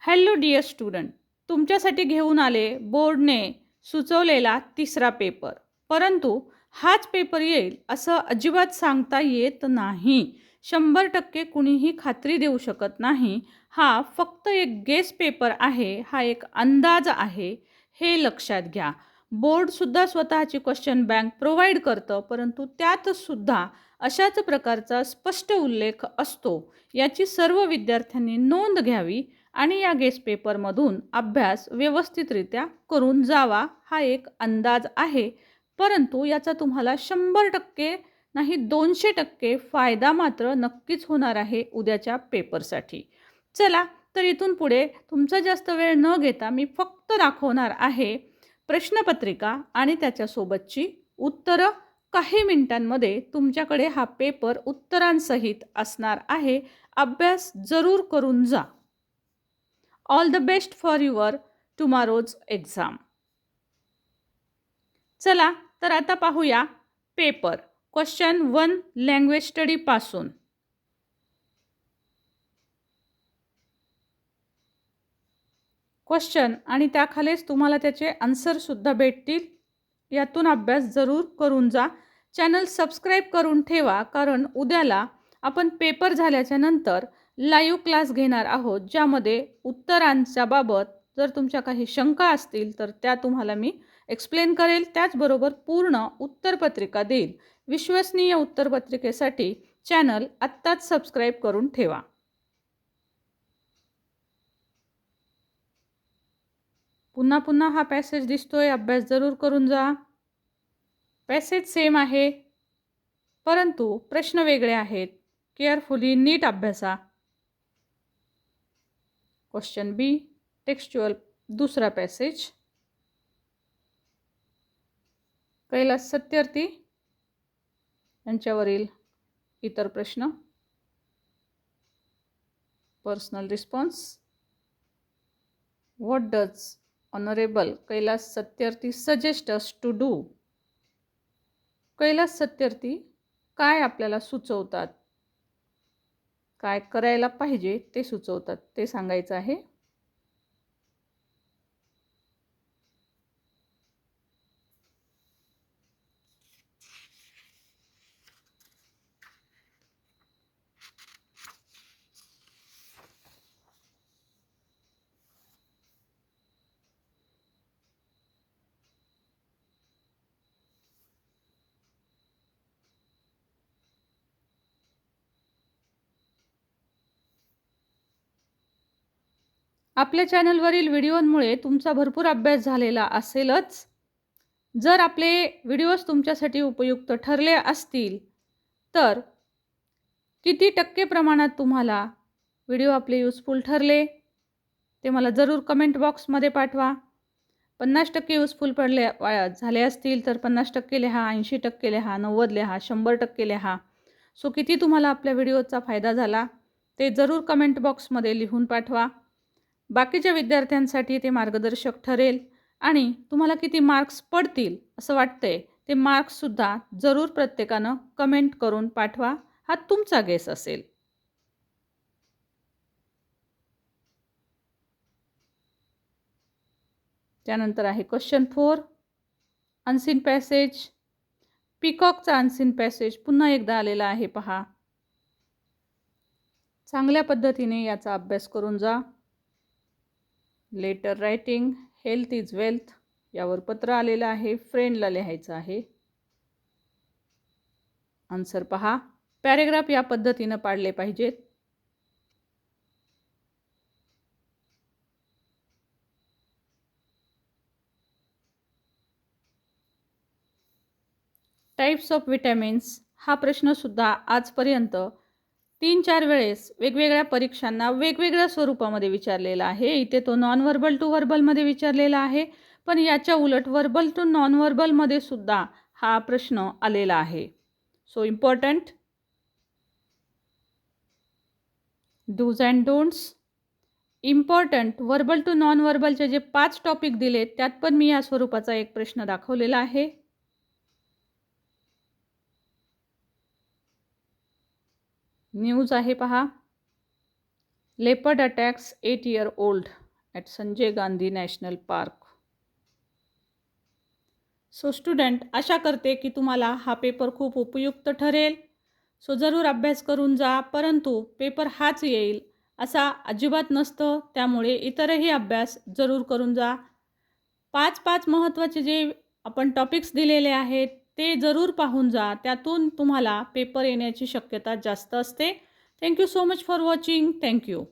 Hello dear student, तुमच्यासाठी घेऊन आले बोर्डने सुचवलेला तिसरा पेपर. परंतु हाच पेपर येईल असं अजिबात सांगता येत नाही. 100% कुणीही खात्री देऊ शकत नाही. हा फक्त एक गेस पेपर आहे, हा एक अंदाज आहे, हे लक्षात घ्या. बोर्डसुद्धा स्वतःची क्वेश्चन बँक प्रोव्हाइड करतं, परंतु त्यातसुद्धा अशाच प्रकारचा स्पष्ट उल्लेख असतो. याची सर्व विद्यार्थ्यांनी नोंद घ्यावी आणि या गेस्ट पेपरमधून अभ्यास व्यवस्थितरित्या करून जावा. हा एक अंदाज आहे, परंतु याचा तुम्हाला 100% नाही 200% फायदा मात्र नक्कीच होणार आहे उद्याच्या पेपरसाठी. चला तर इथून पुढे तुमचा जास्त वेळ न घेता मी फक्त दाखवणार आहे प्रश्नपत्रिका आणि त्याच्यासोबतची उत्तरं. काही मिनिटांमध्ये तुमच्याकडे हा पेपर उत्तरांसहित असणार आहे. अभ्यास जरूर करून जा. All the best for your tomorrow's exam. चला तर आता पाहूया पेपर. क्वेश्चन 1 लँग्वेज स्टडी पासून. क्वेश्चन आणि त्याखालीच तुम्हाला त्याचे आन्सरसुद्धा भेटतील. यातून अभ्यास जरूर करून जा. चॅनल सबस्क्राईब करून ठेवा, कारण उद्याला आपण पेपर झाल्याच्या नंतर लाईव्ह क्लास घेणार आहोत, ज्यामध्ये उत्तरांच्या बाबत जर तुमच्या काही शंका असतील तर त्या तुम्हाला मी एक्सप्लेन करेल. त्याचबरोबर पूर्ण उत्तरपत्रिका देईल. विश्वसनीय उत्तरपत्रिकेसाठी चॅनल आत्ताच सबस्क्राईब करून ठेवा. पुन्हा पुन्हा हा पॅसेज दिसतोय, अभ्यास जरूर करून जा. पॅसेज सेम आहे, परंतु प्रश्न वेगळे आहेत. केअरफुली नीट अभ्यासा. क्वेश्चन बी टेक्स्चुअल दुसरा पॅसेज. कैलास सत्यार्थी यांच्यावरील इतर प्रश्न. Personal response. What does honourable Kailash Satyarthi suggest us to do. Kailash Satyarthi काय आपल्याला सुचवतात, काय करायला पाहिजे ते सुचवतात, ते सांगायचं आहे. आपल्या चॅनलवरील व्हिडिओंमुळे तुमचा भरपूर अभ्यास झालेला असेलच. जर आपले व्हिडिओज तुमच्यासाठी उपयुक्त ठरले असतील तर किती टक्के प्रमाणात तुम्हाला व्हिडिओ आपले युजफुल ठरले ते मला जरूर कमेंट बॉक्समध्ये पाठवा. 50% युजफुल झाले असतील तर 50% लिहा, 80% लिहा, 90 लिहा, 100% लिहा. सो किती तुम्हाला आपल्या व्हिडिओचा फायदा झाला ते जरूर कमेंट बॉक्समध्ये लिहून पाठवा. बाकीच्या विद्यार्थ्यांसाठी ते मार्गदर्शक ठरेल आणि तुम्हाला किती मार्क्स पडतील असं वाटतंय ते मार्क्ससुद्धा जरूर प्रत्येकानं कमेंट करून पाठवा. हा तुमचा गेस असेल. त्यानंतर आहे क्वेश्चन 4 अनसीन पॅसेज. पिकॉकचा अनसीन पॅसेज पुन्हा एकदा आलेला आहे पहा. चांगल्या पद्धतीने याचा अभ्यास करून जा. Letter writing. Health is wealth यावर पत्र आलेलं आहे, फ्रेंडला लिहायचं आहे. आन्सर पहा. पॅरेग्राफ या पद्धतीनं पाडले पाहिजेत. टाइप्स ऑफ विटॅमिन्स हा प्रश्नसुद्धा आजपर्यंत 3-4 वेळेस वेगवेगळ्या परीक्षांना वेगवेगळ्या स्वरूपामध्ये विचारलेला आहे. इथे तो नॉन व्हर्बल टू व्हर्बलमध्ये विचारलेला आहे, पण याच्या उलट व्हर्बल टू नॉन व्हर्बलमध्ये सुद्धा हा प्रश्न आलेला आहे. So important. Dos and don'ts. Important verbal to non व्हर्बलचे जे 5 टॉपिक दिलेत त्यात पण मी या स्वरूपाचा एक प्रश्न दाखवलेला आहे. न्यूज आहे पहा. Leopard attacks 8-year-old at Sanjay Gandhi national park. So student, आशा करते की तुम्हाला हा पेपर खूप उपयुक्त ठरेल. सो जरूर अभ्यास करून जा. परंतु पेपर हाच येईल असा अजिबात नसतं, त्यामुळे इतरही अभ्यास जरूर करून जा. 5 महत्त्वाचे जे आपण टॉपिक्स दिलेले आहेत ते जरूर पाहून जा. त्यातून तुम्हाला पेपर येण्याची शक्यता जास्त असते. Thank you so much for watching. Thank you.